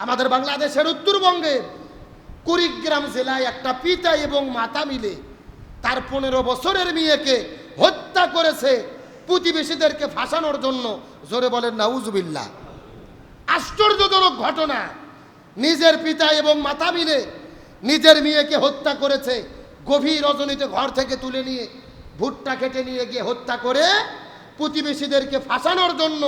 আমাদের বাংলাদেশের উত্তরবঙ্গের কুড়িগ্রাম জেলায় একটা পিতা এবং মাতা মিলে তার 15 বছরের মেয়েকে হত্যা করেছে প্রতিবেশীদেরকে ফাঁসানোর জন্য। জোরে বলেন নাউজুবিল্লাহ। আশ্চর্যজনক ঘটনা, নিজের পিতা এবং মাতা মিলে নিজের মেয়েকে হত্যা করেছে। গভীর রজনীতে ঘর থেকে তুলে নিয়ে ভুট্টা কেটে নিয়ে গিয়ে হত্যা করে প্রতিবেশীদেরকে ফাঁসানোর জন্য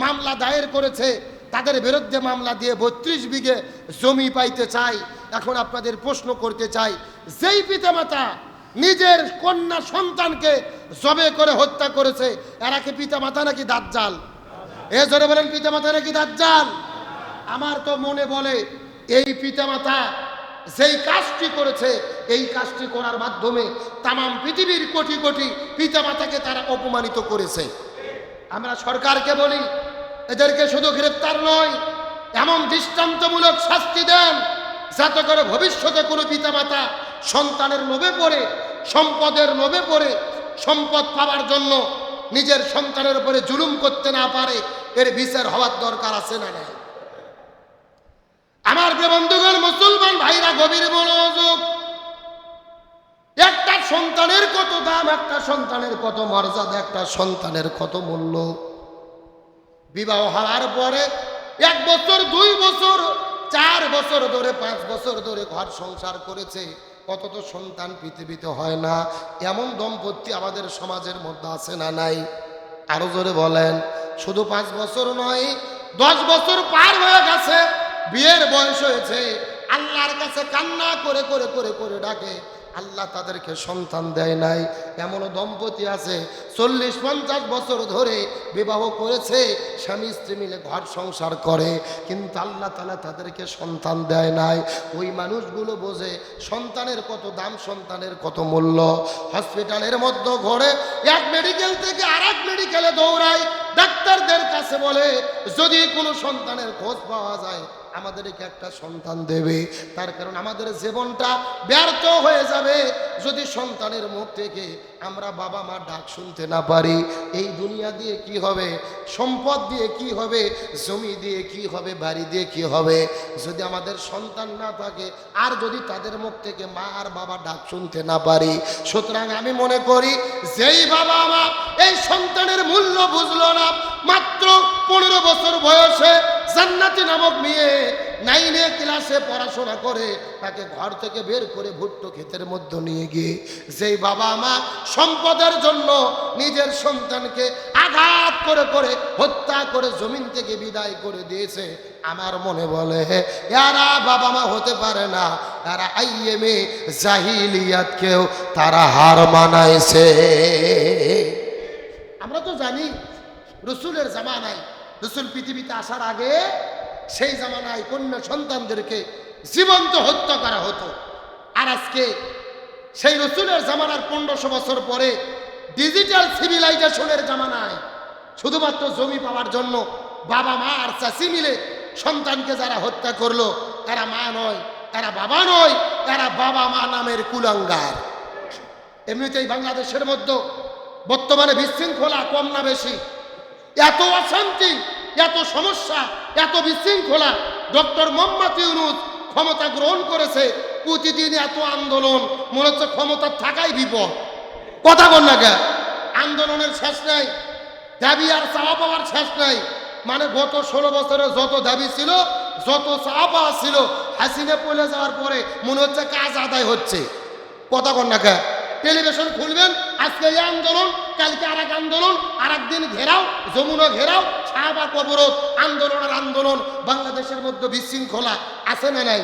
মামলা দায়ের করেছে। তাদের বিরুদ্ধে মামলা দিয়ে 32 বিঘে জমি পাইতে চাই। এখন আপনাদের প্রশ্ন করতে চাই, যেই পিতামাতা নিজের কন্যা সন্তানকে জবে করে হত্যা করেছে, এরা কি পিতামাতা নাকি দাজ্জাল? এ জোরে বলেন, পিতামাতা নাকি দাজ্জাল? আমার তো মনে বলে এই পিতামাতা যেই কাজটি করেছে, এই কাজটি করার মাধ্যমে তাম পৃথিবীর কোটি কোটি পিতামাতাকে তারা অপমানিত করেছে। আমরা সরকারকে বলি, এদেরকে শুধু গ্রেফতার নয়, এমন দৃষ্টান্তমূলক শাস্তি দেন যাতে করে ভবিষ্যতে কোনো পিতামাতা সন্তানের লোভে পড়ে, সম্পদের লোভে পড়ে সম্পদ পাওয়ার জন্য নিজের সন্তানের উপরে জুলুম করতে না পারে। এর বিচার হওয়ার দরকার আছে না নাই? আমার প্রিয় বন্ধুগণ, মুসলমান ভাইরা, গভীর মনোযোগ। একটা সন্তানের কত দাম, একটা সন্তানের কত মর্যাদা, একটা সন্তানের কত মূল্য। বিবাহ হওয়ার পরে 1 বছর, 2 বছর, 4 বছর ধরে, 5 বছর ধরে ঘর সংসার করেছে, কত তো সন্তান পৃথিবীতে হয় না। এমন দম্পতি আমাদের সমাজের মধ্যে আছে না নাই? আরো জোরে বলেন। শুধু 5 বছর নয়, 10 বছর পার হয়ে গেছে, বিয়ের বয়স হয়েছে, আল্লাহর কাছে কান্না করে করে করে করে ডাকে, আল্লাহ তাদেরকে সন্তান দেয় নাই। এমন দম্পতি আছে 40-50 বছর ধরে বিবাহ করেছে, স্বামী স্ত্রী মিলে ঘর সংসার করে, কিন্তু আল্লাহ তাআলা তাদেরকে সন্তান দেয় নাই। ওই মানুষগুলো বোঝে সন্তানের কত দাম, সন্তানের কত মূল্য। হসপিটালের মধ্যে ঘরে এক মেডিকেল থেকে আরেক মেডিকেলে দৌড়ায়, ডাক্তারদের কাছে বলে যদি কোনো সন্তানের খোঁজ পাওয়া যায় আমাদেরকে একটা সন্তান দেবে। তার কারণ আমাদের জীবনটা ব্যর্থ হয়ে যাবে যদি সন্তানের মুখ থেকে আমরা বাবা মা ডাক শুনতে না পারি। এই দুনিয়া দিয়ে কি হবে, সম্পদ দিয়ে কি হবে, জমি দিয়ে কি হবে, বাড়ি দিয়ে কি হবে, যদি আমাদের সন্তান না থাকে আর যদি তাদের মুখ থেকে মা আর বাবা ডাক শুনতে না পারি। সুতরাং আমি মনে করি যেই বাবা মা এই সন্তানের মূল্য বুঝলো না, মাত্র 15 বছর বয়সে জান্নাতি নামক মেয়ে 9 ক্লাসে পড়াশোনা করে তাকে ঘর থেকে বের করে ভুট্টো ক্ষেতের মধ্যে নিয়ে গিয়ে যেই বাবা মা সম্পদের জন্য নিজের সন্তানকে আঘাত করে করে হত্যা করে জমিন থেকে বিদায় করে দিয়েছে, আমার মনে বলে এরা বাবা মা হতে পারে না, এরা আইএমএ জাহিলিয়াতকেও তারা হার মানাইছে। আমরা তো জানি রসুলের জামানায়, রসুল পৃথিবীতে আসার আগে সেই জামানায় কন্যা সন্তানদেরকে জীবন্ত হত্যা করা হতো। আর আজকে সেই রসুলের জামানার 1500 বছর পরে ডিজিটাল সিভিলাইজেশনের জামানায় শুধুমাত্র জমি পাওয়ার জন্য বাবা মা আর চাচি মিলে সন্তানকে যারা হত্যা করলো, এরা মা নয়, এরা বাবা নয়, এরা বাবা মা নামের কুলাঙ্গার। এমনিতেই বাংলাদেশের মধ্যে বর্তমানে বিশৃঙ্খলা কম না বেশি? এত অশান্তি, এত সমস্যা, এত বিশৃঙ্খলা। ডক্টর মোহাম্মদ ইউনূস ক্ষমতা গ্রহণ করেছে, প্রতিদিন এত আন্দোলন, মনে হচ্ছে ক্ষমতা থাকাই বিপদ। কথা বল না কে? আন্দোলনের শেষ নাই, দাবি আর চাওয়া পাওয়ার শেষ নাই। মানে গত 16 বছরে যত দাবি ছিল, যত চাওয়া পাওয়া ছিল, হাসিনা পলে যাওয়ার পরে মনে হচ্ছে কাজ আদায় হচ্ছে। কথা বল না কে? টেলিভিশন খুলবেন, আজকে এই আন্দোলন, কালকে আর এক আন্দোলন, আর একদিন ঘেরাও, যমুনা ঘেরাও, শাহবাগ অবরোধ, আন্দোলনের আন্দোলন। বাংলাদেশের মধ্যে বিশৃঙ্খলা আছে না নাই?